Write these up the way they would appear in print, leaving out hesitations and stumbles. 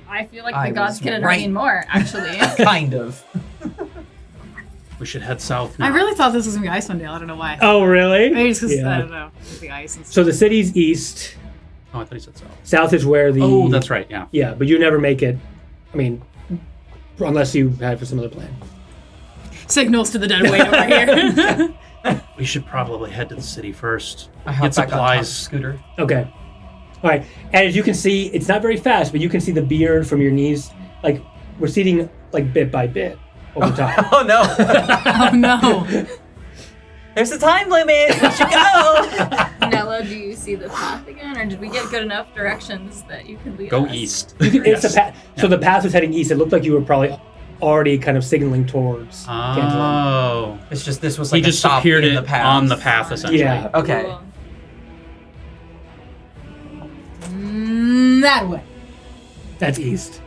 I feel like the gods can intervene more, actually. Kind of. We should head south now. I really thought this was going to be Icewind Dale. I don't know why. Oh, really? Maybe it's because, Yeah. I don't know, with the ice and stuff. So the city's east. Oh, I thought he said south. South is where the... Oh, that's right, yeah. Yeah, but you never make it. I mean, unless you have some other plan. Signals to the dead weight over here. We should probably head to the city first. I hop Get back on top of supplies. Scooter. Okay. All right. And as you can see, it's not very fast, but you can see the beard from your knees, like, receding, like, bit by bit over time. Oh no! Oh no. There's a time limit. We should go. Nella, do you see the path again, or did we get good enough directions that you can lead Go us? east. It's the path. So the path was heading east. It looked like you were probably already kind of signaling towards Cantaloupe. Oh. It's just this was He like a just stop appeared in the path. on the path, essentially. Yeah. Okay. Cool. That way. That's east.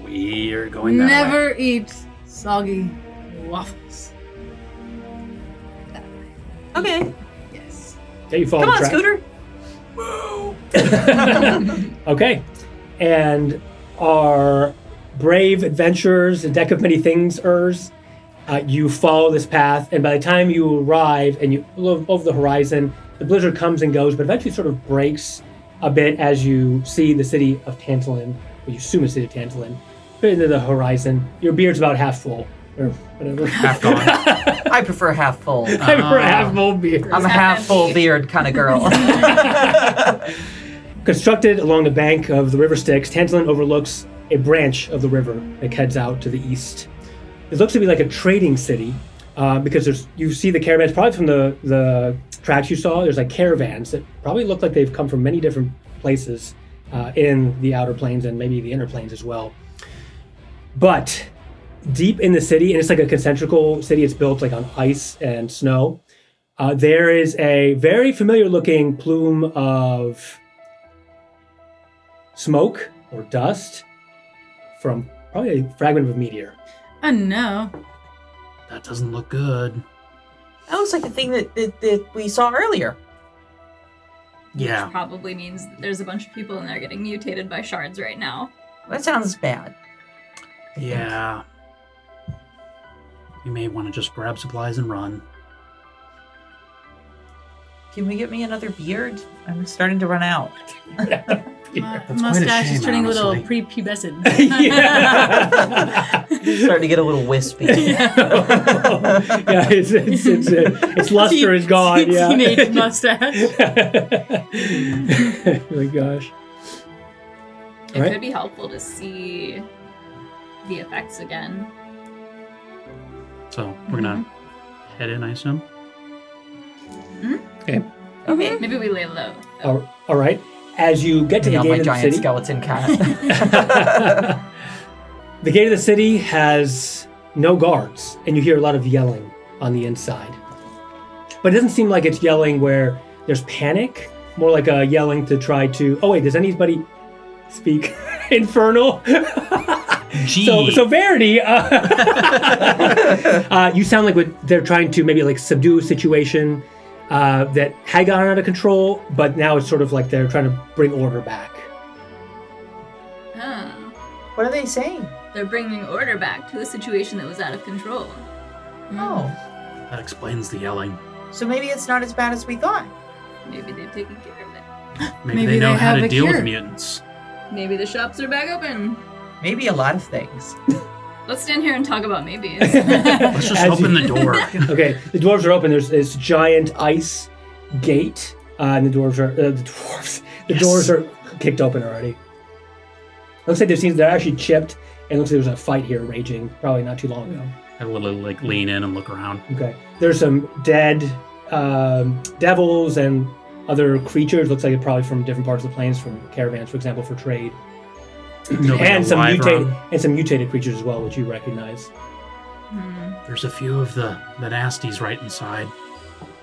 We are going that way. Never eat soggy waffles. Okay. Yes. Okay, you follow Come the on, track. Scooter. Okay. And our brave adventurers, a deck of many things-ers, you follow this path, and by the time you arrive and you look over the horizon, the blizzard comes and goes, but eventually sort of breaks a bit as you see the city of Tantalin, or you assume the city of Tantalin, bit into the horizon. Your beard's about half full, or whatever. Half gone. I prefer half full. I prefer a half full beard. I'm a half full beard kind of girl. Constructed along the bank of the River Styx, Tantalin overlooks a branch of the river that heads out to the east. It looks to be like a trading city because you see the caravans, probably from the tracks you saw, there's like caravans that probably look like they've come from many different places in the outer plains and maybe the inner plains as well. But deep in the city, and it's like a concentrical city, it's built like on ice and snow, there is a very familiar looking plume of smoke or dust from probably a fragment of a meteor. Oh no. That doesn't look good. That looks like the thing that we saw earlier. Yeah. Which probably means that there's a bunch of people in there getting mutated by shards right now. That sounds bad. Yeah. We may want to just grab supplies and run. Can we get me another beard? I'm starting to run out. My That's quite a mustache is shame, turning a little honestly. prepubescent. Starting to get a little wispy. Yeah, its luster is gone. Yeah. Teenage mustache. Oh my gosh. It Alright. could be helpful to see the effects again. So we're going to head in, I assume. Okay. Okay. Maybe we lay low. All right. As you get to the On gate my of the giant city, skeleton cat. the gate of the city has no guards, and you hear a lot of yelling on the inside. But it doesn't seem like it's yelling where there's panic, more like a yelling to try to. Oh wait, does anybody speak Infernal? Gee. So Verity, you sound like they're trying to maybe like subdue a situation that had gotten out of control, but now it's sort of like they're trying to bring order back. Oh. What are they saying? They're bringing order back to a situation that was out of control. Oh. That explains the yelling. So maybe it's not as bad as we thought. Maybe they've taken care of it. Maybe Maybe they know they how have to a deal cure. with mutants. Maybe the shops are back open. Maybe a lot of things. Let's stand here and talk about maybes. Let's just As open you- the door. Okay, the dwarves are open. There's this giant ice gate, and the doors are kicked open already. Looks like they're actually chipped, and looks like there's a fight here raging, probably not too long ago. I literally like lean in and look around. Okay, there's some dead devils and other creatures. Looks like it's probably from different parts of the plains, from caravans, for example, for trade. Nobody And some alive mutated creatures as well, which you recognize. There's a few of the nasties right inside.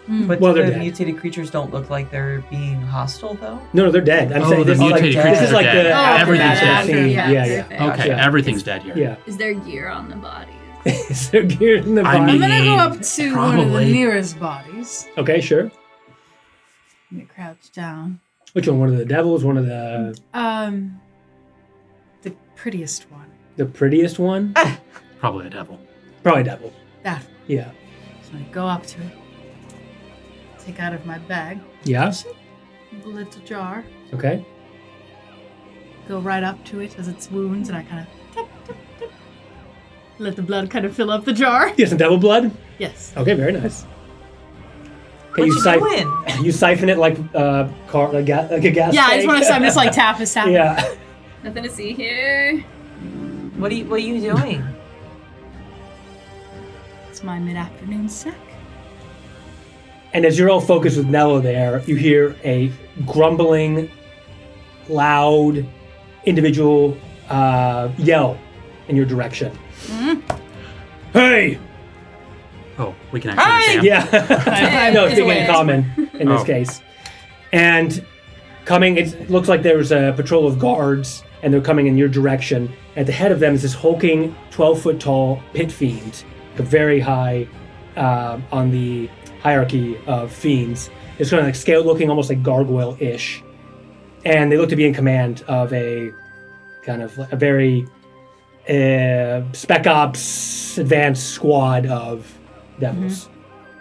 But Well, they're the dead. mutated creatures don't look like they're being hostile, though? No, they're dead. I'm saying the this is like mutated creatures this is are like dead. the Everything's aftermath dead. scene. Yeah, perfect. Okay, Yeah. everything's dead here. Yeah. Is there gear on the bodies? Is there gear in the I body? I'm gonna go mean, up to one of the probably. nearest bodies. Okay, sure. Let me crouch down. Which one? One of the devils? One of the... The prettiest one. The prettiest one? Probably a devil. Probably devil. That one. Yeah. So I go up to it, take out of my bag, Yeah? a little jar, Okay. go right up to it as its wounds, and I kind of tip, tip, tip. Let the blood kind of fill up the jar. You have some devil blood? Yes. Okay, very nice. Okay, What you doing? You siphon it like like a gas Yeah, I just tank. want to. I'm just like tap. Yeah. Nothing to see here. What are you doing? It's my mid-afternoon snack. And as you're all focused with Nello there, you hear a grumbling, loud, individual yell in your direction. Hey! Oh, we can actually understand. Yeah. No, It's speaking a in way. common in this Oh. case. And coming, it looks like there's a patrol of guards, and they're coming in your direction. At the head of them is this hulking, 12-foot tall pit fiend, very high on the hierarchy of fiends. It's kind of like scaled looking, almost like gargoyle-ish. And they look to be in command of a kind of a very spec ops advanced squad of devils,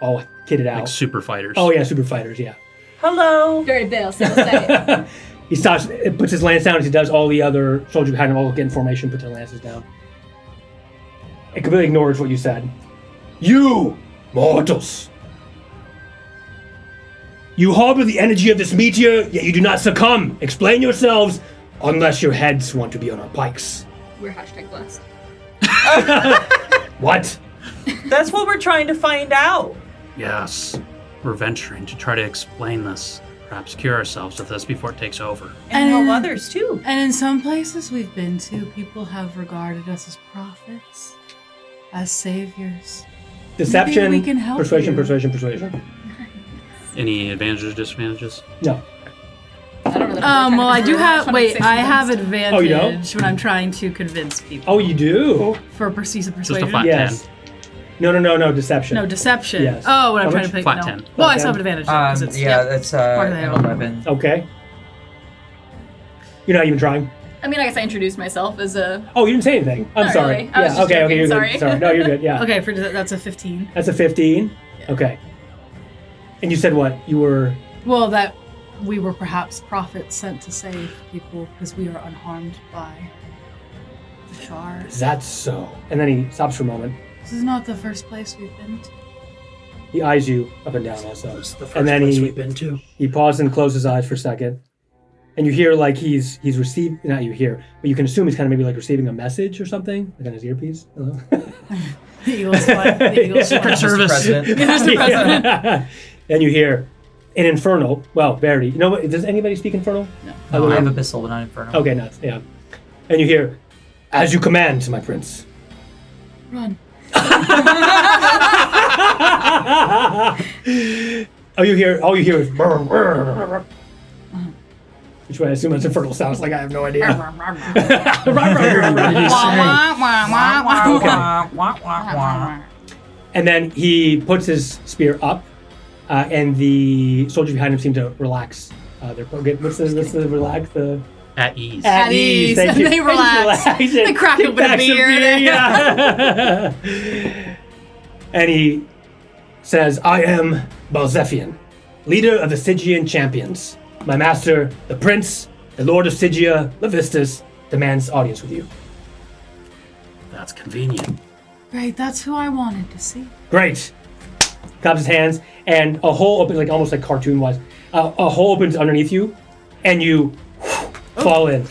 all kitted out. Like super fighters. Oh yeah, super fighters. Yeah. Hello. Dirty Bill, so say. He stops, puts his lance down as he does. All the other soldiers behind him all get in formation, put their lances down. It completely ignores what you said. You mortals, you harbor the energy of this meteor, yet you do not succumb. Explain yourselves, unless your heads want to be on our pikes. We're hashtag blessed. What? That's what we're trying to find out. Yes. We're venturing to try to explain this. Perhaps cure ourselves of this before it takes over. And help And- others too. And in some places we've been to, people have regarded us as prophets, as saviors. Deception, Maybe we can help persuasion, you. persuasion. Any advantages or disadvantages? No. I don't know that Well, I do have. Wait, I have advantage. Oh, you don't? advantage when I'm trying to convince people Oh, you do? for persuasive Just persuasion. a flat Yes. 10. No, deception. No, deception. Yes. Oh, when I'm How trying much? to pick. Flat No. 10. Well, Flat I still have 10. advantage because it's That's Part of the an arrow. 11. Okay. You're not even trying? I mean, I guess I introduced myself as a. Oh, you didn't say anything. I'm Not sorry. really. I was Yeah, just okay, joking, you're sorry. good. Sorry. No, you're good. Yeah. Okay, that's a 15. That's a 15? Okay. And you said what? You were... Well, that we were perhaps prophets sent to save people because we are unharmed by the shards. Is that so? And then he stops for a moment. This is not the first place we've been to. He eyes you up and down also. This is the first And then place he- we've been to. He pauses and closes his eyes for a second. And you hear like he's received... Not you hear, but you can assume he's kind of maybe like receiving a message or something. Like on his earpiece. Hello? The Eagles fly. The Eagles fly. Secret Service. President. Mr. President. Yeah. And you hear an infernal. Well, Verity. You know what? Does anybody speak infernal? No. No, I have Abyssal, but not Infernal. Okay, nuts. Yeah. And you hear, as you command, my prince. Run. All you hear is brr, brr, brr, brr. Which way I assume it's infernal sounds like. I have no idea. And then he puts his spear up, and the soldiers behind him seem to relax. What's the relax? The At ease. At ease. Thank And you. they relax. Relax. They crack Kick open a back some beer. yeah. And he says, I am Balzephian, leader of the Stygian champions. My master, the prince, the lord of Stygia, Levistus, demands audience with you. That's convenient. Great, that's who I wanted to see. Great. Claps his hands, and a hole opens, like almost like cartoon-wise. A hole opens underneath you, and you fall in.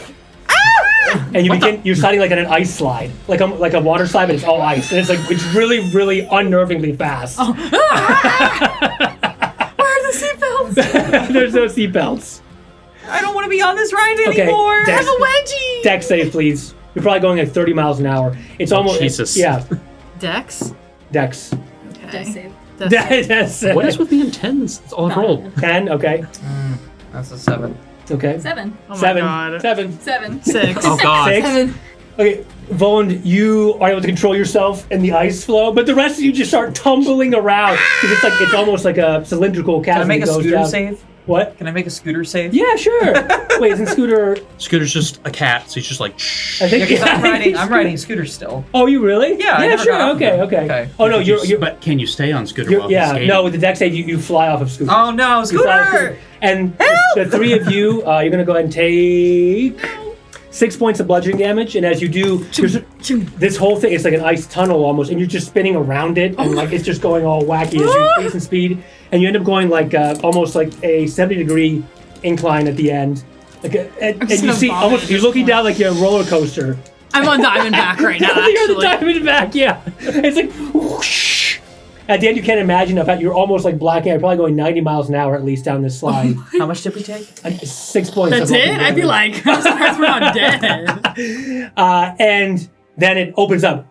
And you're sliding like on an ice slide, like a water slide, but it's all ice, and it's really, really unnervingly fast. Where are the seatbelts? There's no seatbelts. I don't want to be on this ride Okay, anymore. Dex- I have a wedgie. Dex save, please. You're probably going like 30 miles an hour. It's almost Jesus. Yeah, Dex. Dex. Okay. Dex save. That's What is with me in tens? That's all I've rolled. 10. Okay. That's a 7. Okay. 7. Oh my 7. God. 7. 7. 6. Oh god. 6. 7. Okay, Voland, you are able to control yourself in the ice flow, but the rest of you just start tumbling around because it's almost like a cylindrical Can I chasm make that a goes scooter down. save? What? Can I make a scooter save? Yeah, sure. Wait, isn't Scooter? Scooter's just a cat, so he's just like, shh. I think. Yeah, 'cause I'm riding scooter still. Oh, you really? Yeah, I Yeah, never sure. got off Okay, of okay. it. Okay. Oh no, you're But can you stay on Scooter while he's yeah. skating? No, with the deck save, you fly off of Scooter. Oh no, You fly off scooter! And the three of you, you're gonna go ahead and take 6 points of bludgeoning damage, and as you do, this whole thing, it's like an ice tunnel almost, and you're just spinning around it, and like it's just going all wacky as you increase in speed, and you end up going like almost like a 70-degree incline at the end, like and just you gonna see vomit almost at you're this looking point. down like you're a roller coaster. I'm on Diamondback right now, You're on the actually. Diamondback, yeah. It's like whoosh. At the end, you can't imagine. In fact, you're almost like blacking out, probably going 90 miles an hour at least down this slide. How much did we take? 6 points. That's of it? I'd be damage. like, I'm surprised we're not dead. And then it opens up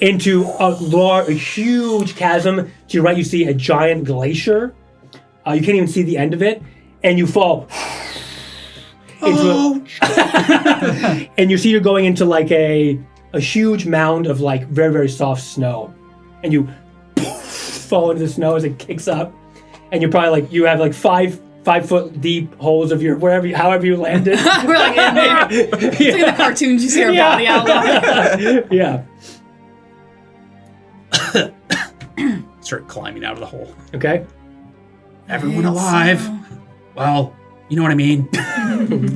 into a huge chasm. To your right, you see a giant glacier. You can't even see the end of it, and you fall into and you see you're going into like a huge mound of like very, very soft snow, and you fall into the snow as it kicks up, and you're probably like you have like 5-foot deep holes of your however you landed. We're like in there. It's like in the cartoons, you see our body outline. Yeah. Start climbing out of the hole. Okay. Everyone alive. Well, you know what I mean.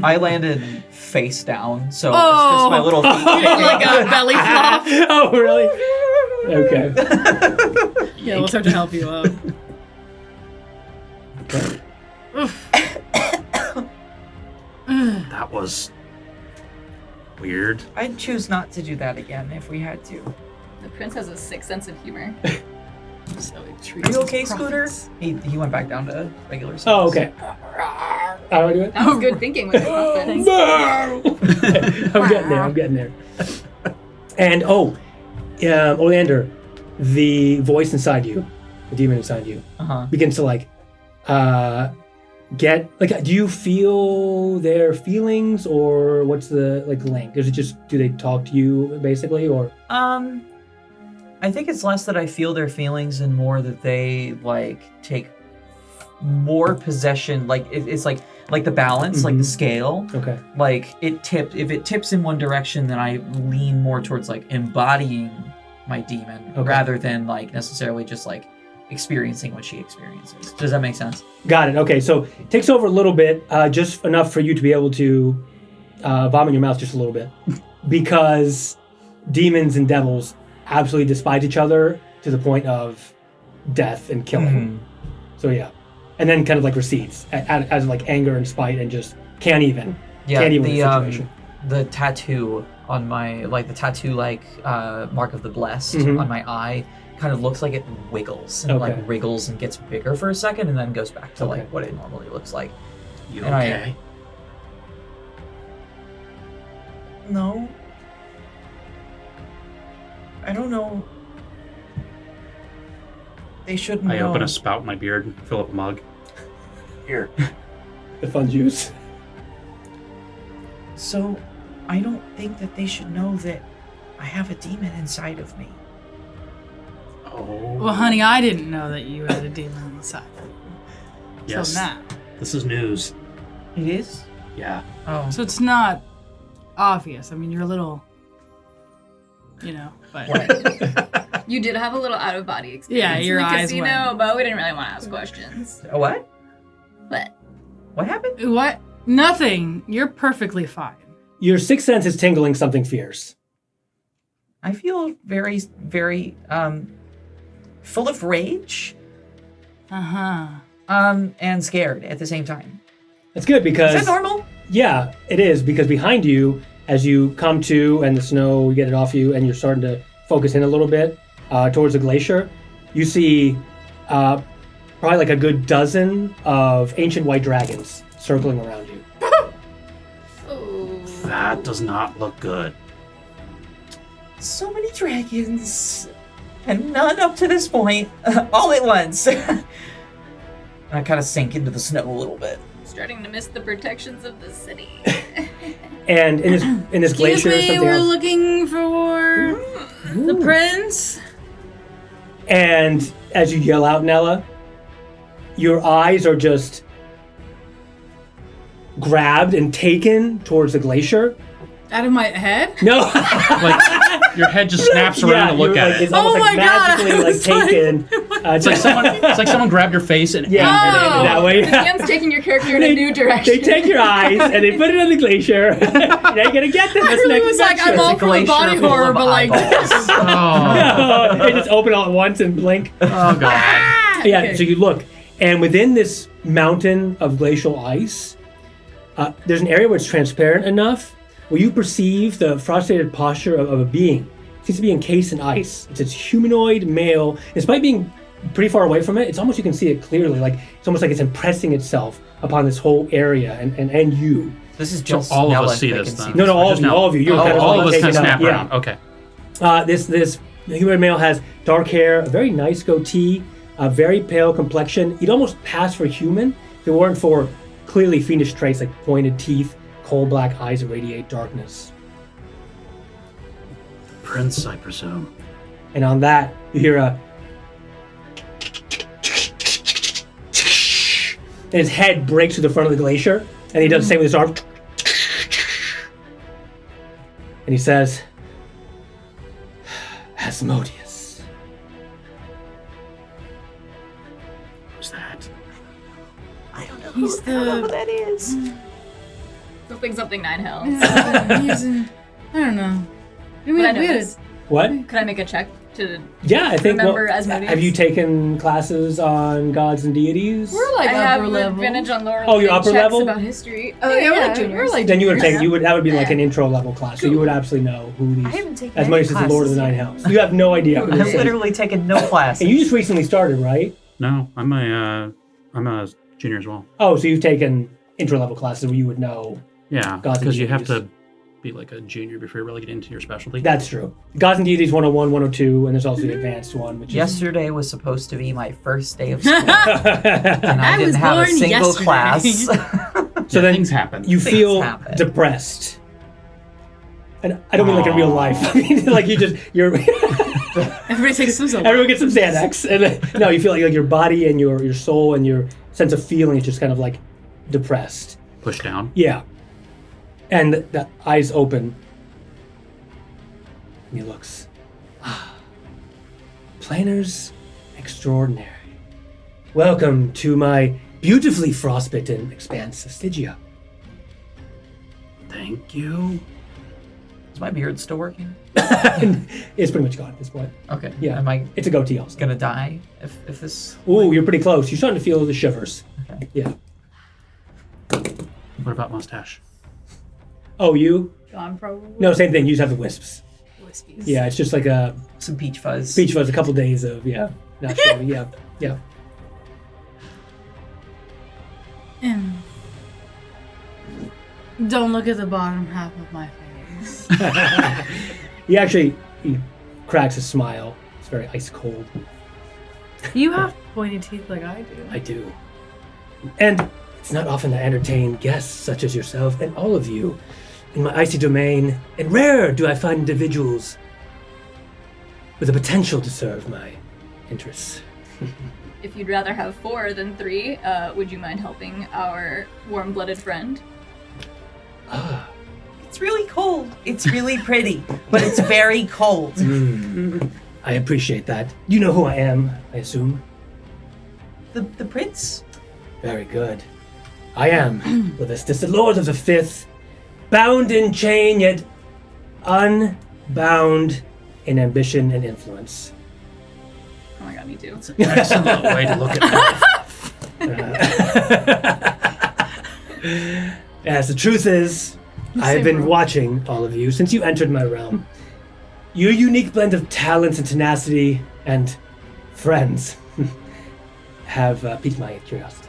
I landed face down, so Oh. it's just my little feet. Like a belly flop. Oh, really? Okay. Yeah, we'll have to help you out. Okay. That was weird. I'd choose not to do that again if we had to. The prince has a sick sense of humor. So it Are treats you okay, us Scooter? prophets. He went back down to regular size. Oh, okay. How do I do it? That was good thinking with the muffins. I'm getting there. And Oleander, the voice inside you, the demon inside you, Uh-huh. begins to like get like. Do you feel their feelings, or what's the like link? Is it just do they talk to you basically, or? I think it's less that I feel their feelings and more that they like take more possession. Like it's like the balance, like the scale. Okay. Like if it tips in one direction, then I lean more towards like embodying my demon rather than like necessarily just like experiencing what she experiences. Does that make sense? Got it. Okay, so it takes over a little bit, just enough for you to be able to vomit in your mouth just a little bit, because demons and devils absolutely despise each other to the point of death and killing. So yeah, and then kind of like recedes as like anger and spite and just can't even with the situation. The tattoo on my mark of the blessed on my eye kind of looks like it wiggles and like wriggles and gets bigger for a second and then goes back to like what it normally looks like. You And okay? No. I don't know. They shouldn't know. I open a spout in my beard and fill up a mug. Here. The fun juice. So, I don't think that they should know that I have a demon inside of me. Oh. Well, honey, I didn't know that you had a demon inside. Yes. So now. This is news. It is? Yeah. Oh. So it's not obvious. I mean, you're a little, but You did have a little out of body experience. Yeah, your in the eyes casino, went. but we didn't really want to ask questions. A what? But What happened? what? Nothing. You're perfectly fine. Your sixth sense is tingling something fierce. I feel very, very, full of rage, and scared at the same time. That's good because Is that normal? Yeah, it is, because behind you, as you come to and the snow, you get it off you, and you're starting to focus in a little bit towards the glacier, you see probably like a good dozen of ancient white dragons circling around you. That does not look good. So many dragons, and none up to this point, all at once. And I kind of sink into the snow a little bit. starting to miss the protections of the city. And in this Excuse glacier, me, something we're else. looking for the prince. And as you yell out, Nella, your eyes are just grabbed and taken towards the glacier. Out of my head? No. Like your head just snaps around to look you're at like, it. It's almost Oh like my God, magically I like was like- taken. It's like someone grabbed your face and Yeah, aimed it that way. The DM's taking your character in a new direction. They take your eyes and they put it on the glacier. You're gonna get them I this really next was like, adventure. I'm all for the glacier body full horror, of but like, eyeballs. Oh, They just open all at once and blink. oh god. Yeah, Okay. so you look, and within this mountain of glacial ice, there's an area where it's transparent enough where you perceive the frosted posture of a being. It seems to be encased in ice. It's this humanoid male. Despite being pretty far away from it, it's almost you can see it clearly. Like it's almost like it's impressing itself upon this whole area and you. This is So just all of Nella us see that this can then. No, Or just all of you. You're Oh, kind of all like of us kind of taken snap up, around. Okay. This humanoid male has dark hair, a very nice goatee, a very pale complexion. He'd almost pass for human if it weren't for clearly fiendish traits like pointed teeth, coal black eyes that radiate darkness. Prince, I presume. And on that, you hear a. And his head breaks through the front of the glacier, and he does the same with his arm. And he says, Asmodeus. Who's that? I don't know. He's I don't know the- who that is. Something nine hells. he's in, I don't know. We Would I had, know we had this? What? Could I make a check to? Yeah, I think. Remember Asmodeus? Have you taken classes on gods and deities? we're like I have upper level. advantage on lower. Oh, you're checks upper level? about history. Oh yeah, we're like juniors. we're like Then you would juniors. take that would be like an intro level class, so you would absolutely know who these. I haven't taken As any much as the Lord of the classes Nine Hells. You have no idea who I've this is. literally taken no classes. And you just recently started, right? No, I'm a junior as well. Oh, so you've taken intro level classes where you would know. Yeah, Gods and because you have deities. to be like a junior before you really get into your specialty. That's true. Gods and Deities 101, 102, and there's also the advanced one, which is. Yesterday was supposed to be my first day of school, and I I didn't was have a born single yesterday. class. So then things happen. you Things feel happen. depressed. And I don't mean like in real life. I mean like you're Everybody takes themselves. everyone gets some Xanax, and then, no, you feel like your body and your soul and your sense of feeling is just kind of like depressed. Push down. Yeah. And the eyes open. And he looks. Planers extraordinary. Welcome to my beautifully frostbitten expanse of Stygia. Thank you. Is my beard still working? It's pretty much gone at this point. Okay. Yeah. Am I It's a goatee also. gonna die if this? Ooh, you're pretty close. You're starting to feel the shivers. Okay. Yeah. What about mustache? Oh, you? John probably. No, same thing. You just have the wisps. Wispies. Yeah, it's just like a Some peach fuzz. beach fuzz, a couple days of, not sure. Yeah. Don't look at the bottom half of my face. He cracks a smile. It's very ice cold. You have pointy teeth like I do. I do. And it's not often I entertain guests such as yourself and all of you in my icy domain, and rare do I find individuals with the potential to serve my interests. If you'd rather have 4 than 3, would you mind helping our warm-blooded friend? It's really cold. It's really pretty, but it's very cold. I appreciate that. You know who I am, I assume. The prince? Very good. I am Levistus, the Lord of the Fifth, bound in chain yet unbound in ambition and influence. Oh my god, me too. Excellent way to look at it. Yes, the truth is, I have been watching all of you since you entered my realm. Your unique blend of talents and tenacity and friends have piqued my curiosity.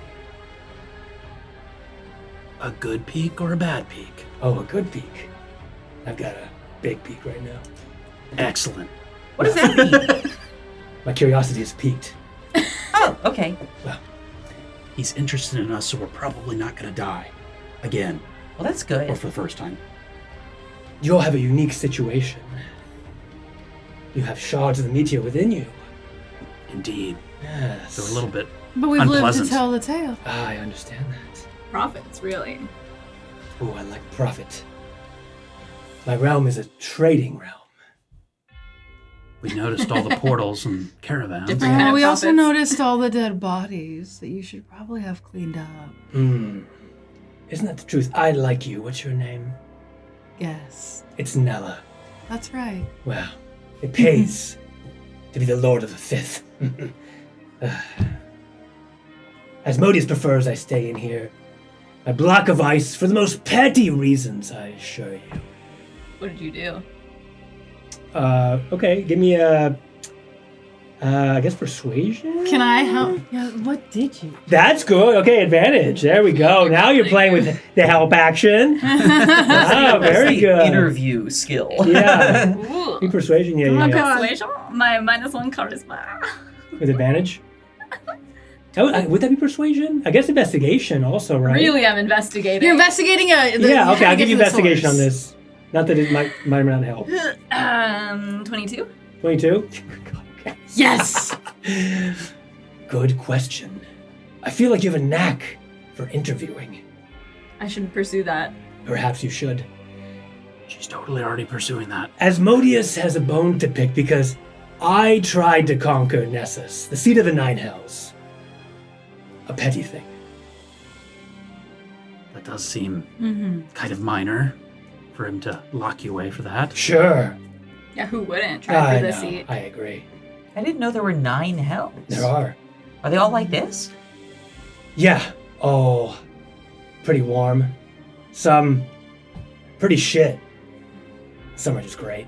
A good peak or a bad peak? Oh, a good peak. I've got a big peak right now. Excellent. What does that mean? My curiosity is piqued. Oh, okay. He's interested in us, so we're probably not going to die. Again. Well, that's Or good. for the first time. You all have a unique situation. You have shards of the meteor within you. Indeed. Yes. They're a little bit But we've lived to unpleasant. tell the tale. I understand that. Profits, really. Oh, I like profit. My realm is a trading realm. We noticed all the portals and caravans. Different kind of We also profits. noticed all the dead bodies that you should probably have cleaned up. Isn't that the truth? I like you. What's your name? Yes, It's Nella. that's right. Well, it pays to be the Lord of the Fifth. Asmodeus prefers I stay in here. A block of ice for the most petty reasons, I assure you. What did you do? Okay, give me a, I guess persuasion? Can I help? Yeah, what did you? That's good. Okay, advantage. There we go. Now you're playing with the help action. Oh, very the good. Interview skill. Yeah. Ooh. Be persuasion, yeah, Oh, yeah. God. Persuasion? My -1 charisma. With advantage? Oh, would that be persuasion? I guess investigation also, right? Really, I'm investigating. You're investigating a. Yeah, okay, I'll give you investigation on this. Not that it might not help. 22? 22? Okay. Yes. Good question. I feel like you have a knack for interviewing. I should pursue that. Perhaps you should. She's totally already pursuing that. Asmodeus has a bone to pick because I tried to conquer Nessus, the seat of the Nine Hells. A petty thing. That does seem kind of minor for him to lock you away for that. Sure. Yeah, who wouldn't try I for the know. seat? I agree. I didn't know there were 9 hells. There are. Are they all like this? Yeah. Oh, pretty warm. Some pretty shit. Some are just great.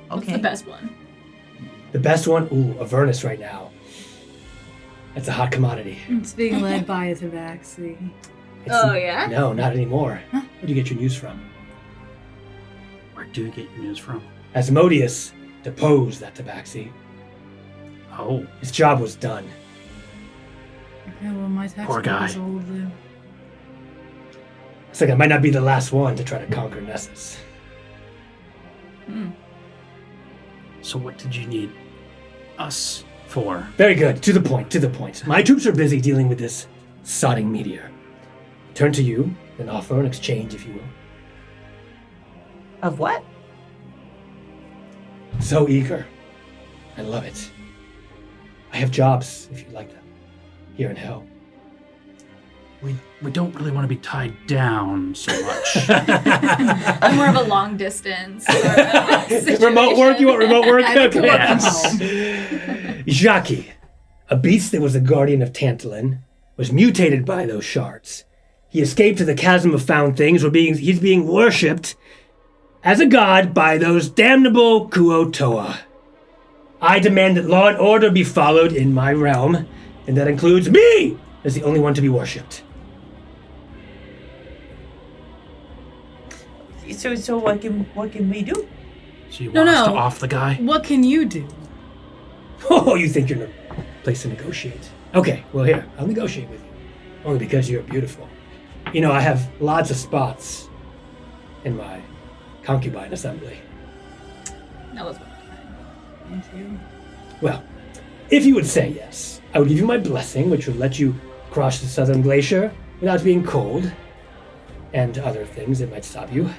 What's Okay. the best one? The best one? Ooh, Avernus right now. That's a hot commodity. It's being led by a tabaxi. It's, Oh, yeah? No, not anymore. Where do you get your news from? Where do you get your news from? Asmodeus deposed that tabaxi. Oh, His job was done. Okay, well, my textbook guy. is old. It's like I might not be the last one to try to conquer Nessus. so what did you need us for? Very good. To the point. To the point. My troops are busy dealing with this sodding meteor. Turn to you and offer an exchange, if you will. Of what? So eager. I love it. I have jobs, if you'd like them, here in hell. We don't really want to be tied down so much. More of a long distance. Sort of Remote work? You want remote work? I like to work from Okay. Jackie, a beast that was the guardian of Tantalin, was mutated by those shards. He escaped to the chasm of found things where he's being worshipped as a god by those damnable Kuo-Toa. I demand that law and order be followed in my realm, and that includes me as the only one to be worshipped. So what can we do? So you No, want us to no. off the guy? What can you do? Oh, you think you're in a place to negotiate? Okay, well here, I'll negotiate with you. Only because you're beautiful. You know, I have lots of spots in my concubine assembly. That was one. Thank you. Well, if you would say yes, I would give you my blessing, which would let you cross the southern glacier without being cold, and other things that might stop you.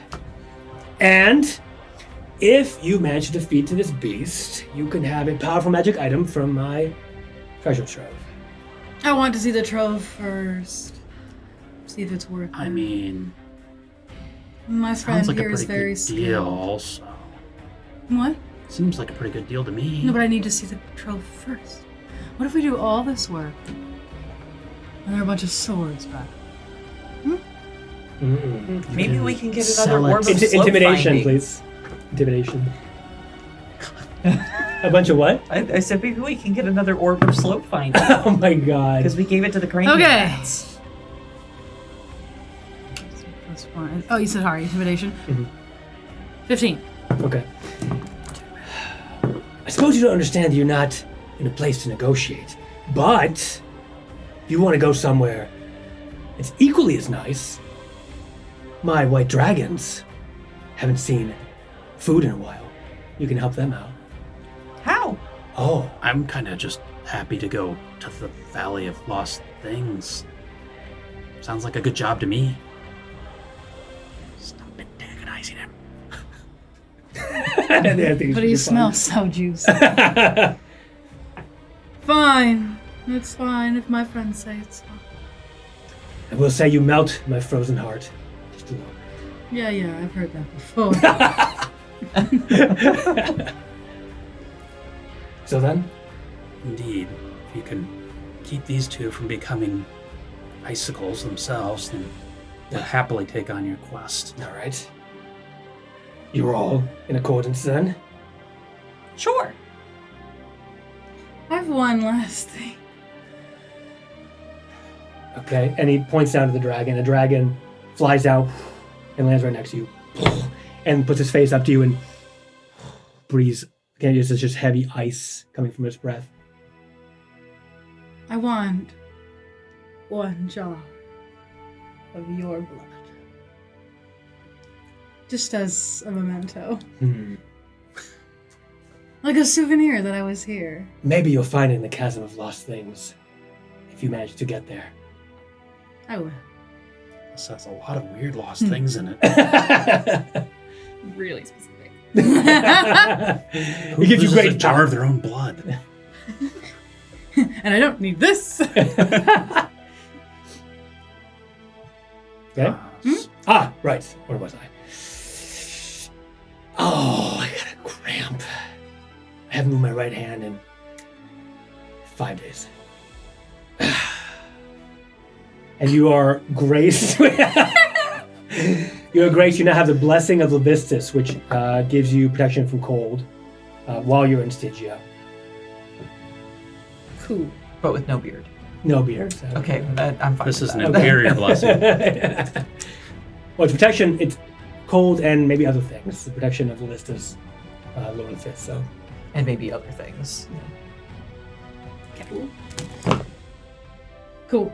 And if you manage to defeat this beast, you can have a powerful magic item from my treasure trove. I want to see the trove first. See if it's worth it. I mean, My friend sounds like a here is pretty very good deal. skilled. So What? seems like a pretty good deal to me. No, but I need to see the trove first. What if we do all this work? And there are a bunch of swords back. Maybe we can get sell another it. orb of slope Intimidation, finding. please. Intimidation. A bunch of what? I said maybe we can get another orb of slope finding Oh my god. because we gave it to the crane. Okay. rats. Plus one. Oh, you said hard intimidation. Mhm. 15. Okay. I suppose you don't understand that you're not in a place to negotiate. But if you want to go somewhere it's equally as nice, my white dragons haven't seen food in a while. You can help them out. How? Oh, I'm kind of just happy to go to the Valley of Lost Things. Sounds like a good job to me. Stop antagonizing him. But he smells so juicy. Fine. It's fine if my friends say it's fine. I will say you melt my frozen heart. Just a little. Yeah, I've heard that before. So then? Indeed, if you can keep these two from becoming icicles themselves, then we'll happily take on your quest. All right. You're all in accordance then? Sure. I have one last thing. Okay, and he points down to the dragon. A dragon flies out and lands right next to you, and puts his face up to you and breathes. Again, it's just heavy ice coming from his breath. I want one jar of your blood. Just as a memento. Like a souvenir that I was here. Maybe you'll find it in the Chasm of Lost Things, if you manage to get there. I will. This has a lot of weird lost things in it. Really specific. It gives you Loses great a jar of their own blood. And I don't need this. Okay. Ah, right. Where was I? Oh, I got a cramp. I haven't moved my right hand in 5 days. And you are graced. You are graced. You now have the blessing of Levistus, which gives you protection from cold while you're in Stygia. Cool. But with no beard. No beard. So. Okay, I'm fine. This with is that. an inferior blessing. Well, it's protection. It's cold and maybe other things. The protection of Levistus, Lord of Fifth. So. And maybe other things. Cool.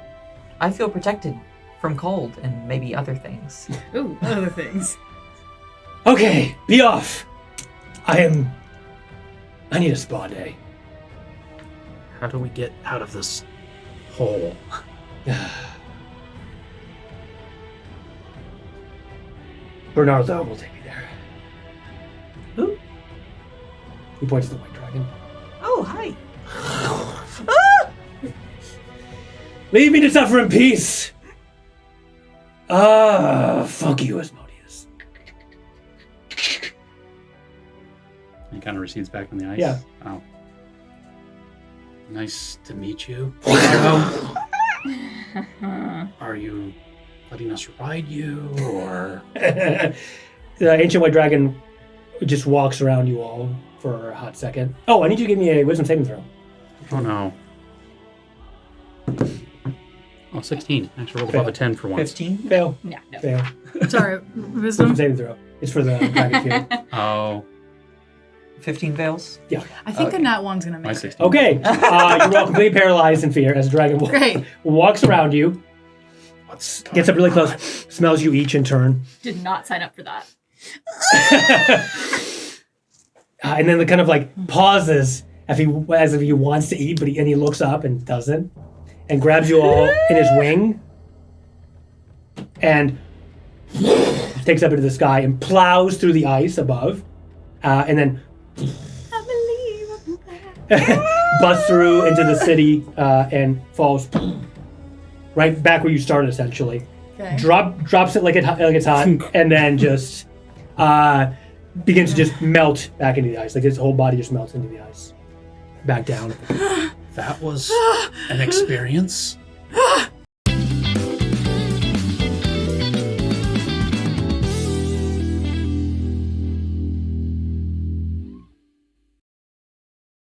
I feel protected from cold and maybe other things. Ooh, other things. Okay, be off. I need a spa day. How do we get out of this hole? Bernardo will take me there. Who? He points to the white dragon. Oh, hi. Leave me to suffer in peace. Fuck you, Asmodeus. He kind of recedes back from the ice. Yeah. Oh. Nice to meet you. Are you letting us ride you, or? The ancient white dragon just walks around you all for a hot second. Oh, I need you to give me a wisdom saving throw. Oh no. Oh, 16. Actually rolled above a 10 for once. 15? Fail. No. Fail. Sorry, Wisdom wisdom. saving throw. It's for the dragon field. Oh, 15 fails? Yeah. I think a nat one's gonna my make it. 16. Okay. You're all completely paralyzed in fear as the dragon Great. walks around you, What's gets up really going close, smells you each in turn, Did not sign up for that. and then kind of like pauses as if he wants to eat, but he looks up and doesn't, and grabs you all in his wing, and takes up into the sky and plows through the ice above, and then busts through into the city and falls right back where you started, essentially. Okay. Drops it like it's hot, and then just begins to just melt back into the ice. Like his whole body just melts into the ice. Back down. That was an experience.